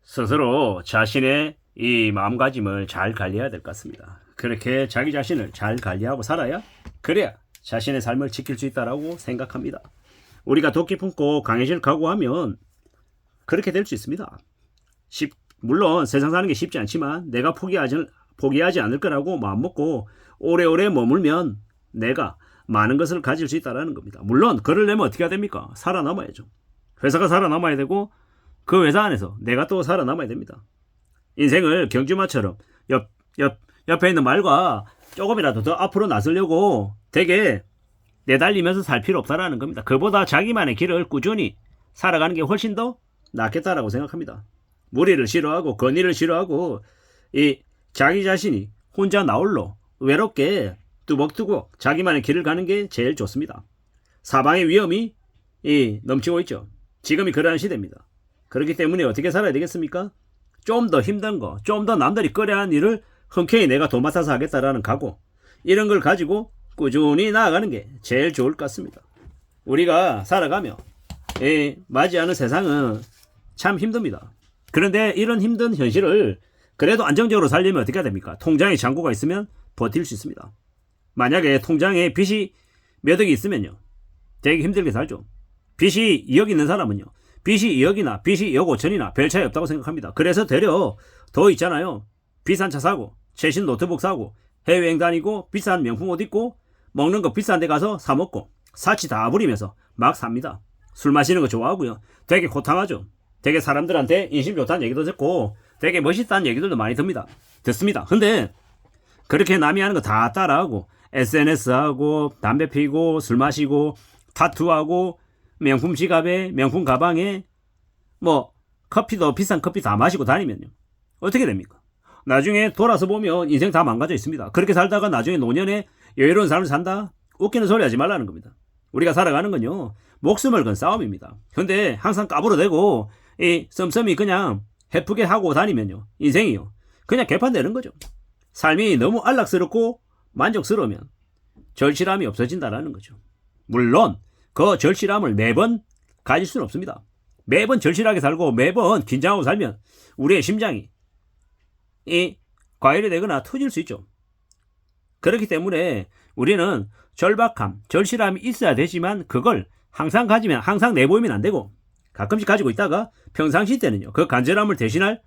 스스로 자신의 이 마음가짐을 잘 관리해야 될 것 같습니다. 그렇게 자기 자신을 잘 관리하고 살아야 그래야 자신의 삶을 지킬 수 있다고 생각합니다. 우리가 도끼 품고 강해질 각오하면 그렇게 될 수 있습니다. 물론 세상 사는 게 쉽지 않지만 내가 포기하지 않을 거라고 마음먹고 오래오래 머물면 내가 많은 것을 가질 수 있다는 겁니다. 물론 그러려면 어떻게 해야 됩니까? 살아남아야죠. 회사가 살아남아야 되고 그 회사 안에서 내가 또 살아남아야 됩니다. 인생을 경주마처럼 옆에 있는 말과 조금이라도 더 앞으로 나서려고 되게 내달리면서 살 필요 없다라는 겁니다. 그보다 자기만의 길을 꾸준히 살아가는 게 훨씬 더 낫겠다라고 생각합니다. 무리를 싫어하고 건의를 싫어하고 이 자기 자신이 혼자 나홀로 외롭게 뚜벅뚜벅 자기만의 길을 가는 게 제일 좋습니다. 사방의 위험이 넘치고 있죠. 지금이 그러한 시대입니다. 그렇기 때문에 어떻게 살아야 되겠습니까? 좀 더 힘든 거, 좀 더 남들이 꺼려하는 일을 흔쾌히 내가 도맡아서 하겠다라는 각오, 이런 걸 가지고 꾸준히 나아가는 게 제일 좋을 것 같습니다. 우리가 살아가며 맞이하는 세상은 참 힘듭니다. 그런데 이런 힘든 현실을 그래도 안정적으로 살려면 어떻게 해야 됩니까? 통장에 잔고가 있으면 버틸 수 있습니다. 만약에 통장에 빚이 몇 억이 있으면요, 되게 힘들게 살죠. 빚이 2억 있는 사람은요, 빚이 2억이나 빚이 2억 5천이나 별 차이 없다고 생각합니다. 그래서 되려 더 있잖아요. 비싼 차 사고 최신 노트북 사고 해외여행 다니고 비싼 명품 옷 입고 먹는 거 비싼 데 가서 사 먹고 사치 다 부리면서 막 삽니다. 술 마시는 거 좋아하고요. 되게 호탕하죠. 되게 사람들한테 인심 좋다는 얘기도 듣고 되게 멋있다는 얘기들도 많이 듣습니다. 근데 그렇게 남이 하는 거 다 따라하고 SNS하고 담배 피고 술 마시고 타투하고 명품 지갑에 명품 가방에 커피도 비싼 커피 다 마시고 다니면요, 어떻게 됩니까? 나중에 돌아서 보면 인생 다 망가져 있습니다. 그렇게 살다가 나중에 노년에 여유로운 삶을 산다? 웃기는 소리 하지 말라는 겁니다. 우리가 살아가는 건요, 목숨을 건 싸움입니다. 근데 항상 까불어대고 썸썸이 그냥 해프게 하고 다니면요, 인생이요, 그냥 개판되는 거죠. 삶이 너무 안락스럽고 만족스러우면 절실함이 없어진다라는 거죠. 물론 그 절실함을 매번 가질 수는 없습니다. 매번 절실하게 살고 매번 긴장하고 살면 우리의 심장이 과열이 되거나 터질 수 있죠. 그렇기 때문에 우리는 절박함, 절실함이 있어야 되지만 그걸 항상 가지면, 항상 내보이면 안 되고 가끔씩 가지고 있다가 평상시 때는요, 그 간절함을 대신할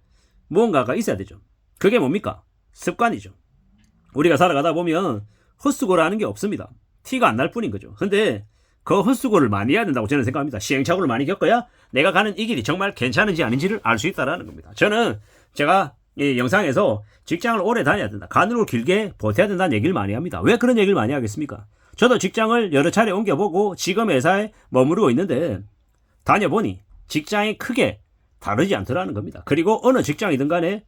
무언가가 있어야 되죠. 그게 뭡니까? 습관이죠. 우리가 살아가다 보면 헛수고라는 게 없습니다. 티가 안 날 뿐인 거죠. 근데 그 헛수고를 많이 해야 된다고 저는 생각합니다. 시행착오를 많이 겪어야 내가 가는 이 길이 정말 괜찮은지 아닌지를 알 수 있다는 겁니다. 저는 제가 이 영상에서 직장을 오래 다녀야 된다, 가늘고 길게 버텨야 된다는 얘기를 많이 합니다. 왜 그런 얘기를 많이 하겠습니까? 저도 직장을 여러 차례 옮겨보고 지금 회사에 머무르고 있는데 다녀보니 직장이 크게 다르지 않더라는 겁니다. 그리고 어느 직장이든 간에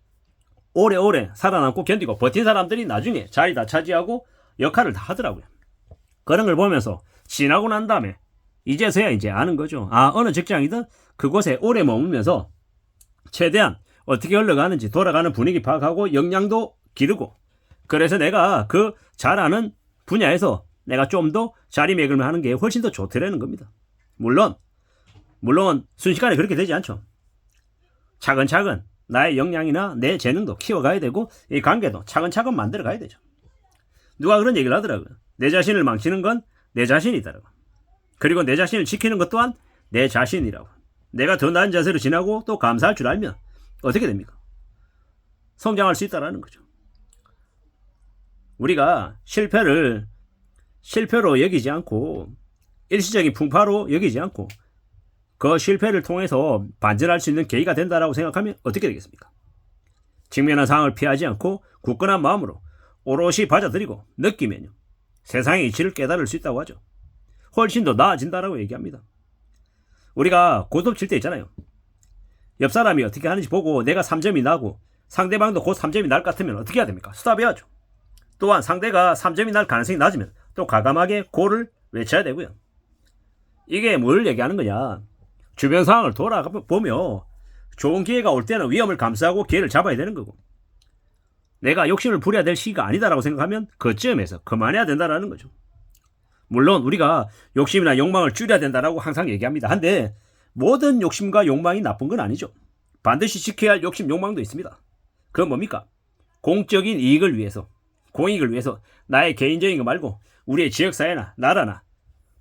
오래오래 살아남고 견디고 버틴 사람들이 나중에 자리 다 차지하고 역할을 다 하더라고요. 그런 걸 보면서 지나고 난 다음에 이제서야 이제 아는 거죠. 어느 직장이든 그곳에 오래 머물면서 최대한 어떻게 흘러가는지 돌아가는 분위기 파악하고 역량도 기르고, 그래서 내가 그 잘 아는 분야에서 내가 좀 더 자리매김을 하는 게 훨씬 더 좋더라는 겁니다. 물론 순식간에 그렇게 되지 않죠. 차근차근 나의 역량이나 내 재능도 키워가야 되고 이 관계도 차근차근 만들어가야 되죠. 누가 그런 얘기를 하더라고요. 내 자신을 망치는 건 내 자신이다라고. 그리고 내 자신을 지키는 것 또한 내 자신이라고. 내가 더 나은 자세로 지나고 또 감사할 줄 알면 어떻게 됩니까? 성장할 수 있다라는 거죠. 우리가 실패로 여기지 않고 일시적인 풍파로 여기지 않고 그 실패를 통해서 반전할 수 있는 계기가 된다라고 생각하면 어떻게 되겠습니까? 직면한 상황을 피하지 않고 굳건한 마음으로 오롯이 받아들이고 느끼면요, 세상의 이치를 깨달을 수 있다고 하죠. 훨씬 더 나아진다라고 얘기합니다. 우리가 고스톱 칠 때 있잖아요. 옆 사람이 어떻게 하는지 보고 내가 3점이 나고 상대방도 곧 3점이 날 것 같으면 어떻게 해야 됩니까? 스탑해야죠. 또한 상대가 3점이 날 가능성이 낮으면 또 과감하게 고를 외쳐야 되고요. 이게 뭘 얘기하는 거냐? 주변 상황을 돌아보며 좋은 기회가 올 때는 위험을 감수하고 기회를 잡아야 되는 거고, 내가 욕심을 부려야 될 시기가 아니다라고 생각하면 그쯤에서 그만해야 된다라는 거죠. 물론 우리가 욕심이나 욕망을 줄여야 된다라고 항상 얘기합니다. 한데 모든 욕심과 욕망이 나쁜 건 아니죠. 반드시 지켜야 할 욕심 욕망도 있습니다. 그건 뭡니까? 공적인 이익을 위해서, 공익을 위해서 나의 개인적인 거 말고 우리의 지역사회나 나라나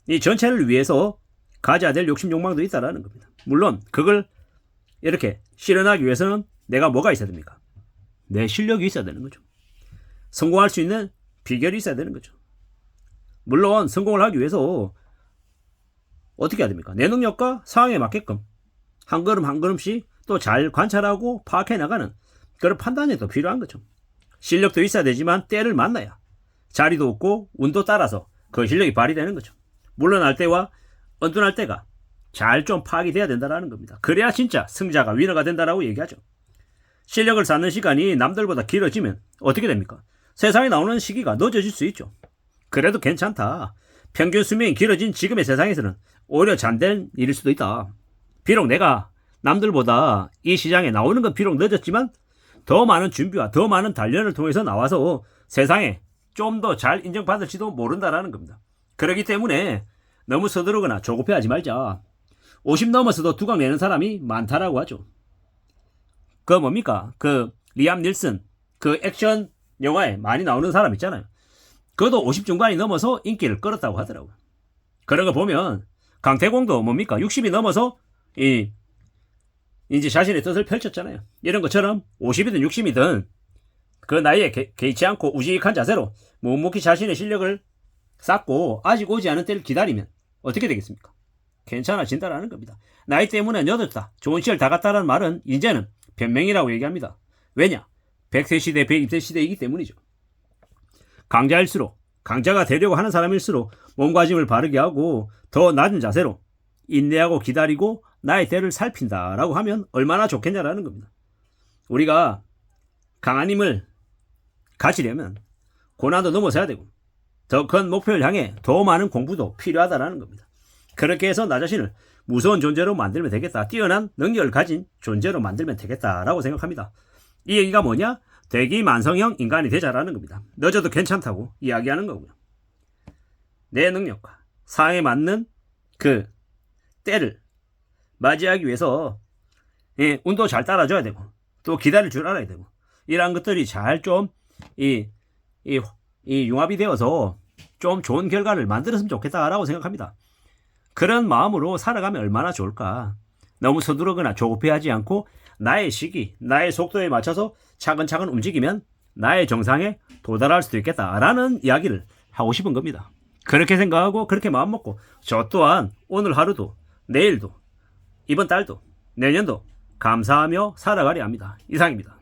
이 전체를 위해서 가져야 될 욕심 욕망도 있다라는 겁니다. 물론 그걸 이렇게 실현하기 위해서는 내가 뭐가 있어야 됩니까? 내 실력이 있어야 되는 거죠. 성공할 수 있는 비결이 있어야 되는 거죠. 물론 성공을 하기 위해서 어떻게 해야 됩니까? 내 능력과 상황에 맞게끔 한 걸음 한 걸음씩 또 잘 관찰하고 파악해 나가는 그런 판단이 또 필요한 거죠. 실력도 있어야 되지만 때를 만나야 자리도 없고 운도 따라서 그 실력이 발휘되는 거죠. 물러날 때와 언짢을 때가 잘 좀 파악이 돼야 된다는 겁니다. 그래야 진짜 승자가 위너가 된다라고 얘기하죠. 실력을 쌓는 시간이 남들보다 길어지면 어떻게 됩니까? 세상에 나오는 시기가 늦어질 수 있죠. 그래도 괜찮다. 평균 수명이 길어진 지금의 세상에서는 오히려 잔된 일일 수도 있다. 비록 내가 남들보다 이 시장에 나오는 건 비록 늦었지만 더 많은 준비와 더 많은 단련을 통해서 나와서 세상에 좀 더 잘 인정받을지도 모른다라는 겁니다. 그렇기 때문에 너무 서두르거나 조급해하지 말자. 50 넘어서도 두각 내는 사람이 많다라고 하죠. 그 뭡니까? 그 리암 닐슨 그 액션 영화에 많이 나오는 사람 있잖아요. 그것도 50 중반이 넘어서 인기를 끌었다고 하더라고요. 그런 거 보면 강태공도 뭡니까? 60이 넘어서 이제 자신의 뜻을 펼쳤잖아요. 이런 것처럼 50이든 60이든 그 나이에 개의치 않고 우직한 자세로 묵묵히 자신의 실력을 쌓고 아직 오지 않은 때를 기다리면 어떻게 되겠습니까? 괜찮아진다라는 겁니다. 나이 때문에 늦었다, 좋은 시절 다 갔다라는 말은 이제는 변명이라고 얘기합니다. 왜냐? 100세 시대, 120세 시대이기 때문이죠. 강자일수록, 강자가 되려고 하는 사람일수록 몸가짐을 바르게 하고 더 낮은 자세로 인내하고 기다리고 나의 때를 살핀다라고 하면 얼마나 좋겠냐라는 겁니다. 우리가 강한 힘을 가지려면 고난도 넘어서야 되고 더 큰 목표를 향해 더 많은 공부도 필요하다라는 겁니다. 그렇게 해서 나 자신을 무서운 존재로 만들면 되겠다. 뛰어난 능력을 가진 존재로 만들면 되겠다라고 생각합니다. 이 얘기가 뭐냐? 대기만성형 인간이 되자라는 겁니다. 늦어도 괜찮다고 이야기하는 거고요. 내 능력과 상황에 맞는 그 때를 맞이하기 위해서 운도 잘 따라줘야 되고 또 기다릴 줄 알아야 되고 이러한 것들이 잘 좀 융합이 되어서 좀 좋은 결과를 만들었으면 좋겠다라고 생각합니다. 그런 마음으로 살아가면 얼마나 좋을까. 너무 서두르거나 조급해하지 않고 나의 시기, 나의 속도에 맞춰서 차근차근 움직이면 나의 정상에 도달할 수도 있겠다라는 이야기를 하고 싶은 겁니다. 그렇게 생각하고 그렇게 마음먹고 저 또한 오늘 하루도 내일도 이번 달도 내년도 감사하며 살아가려 합니다. 이상입니다.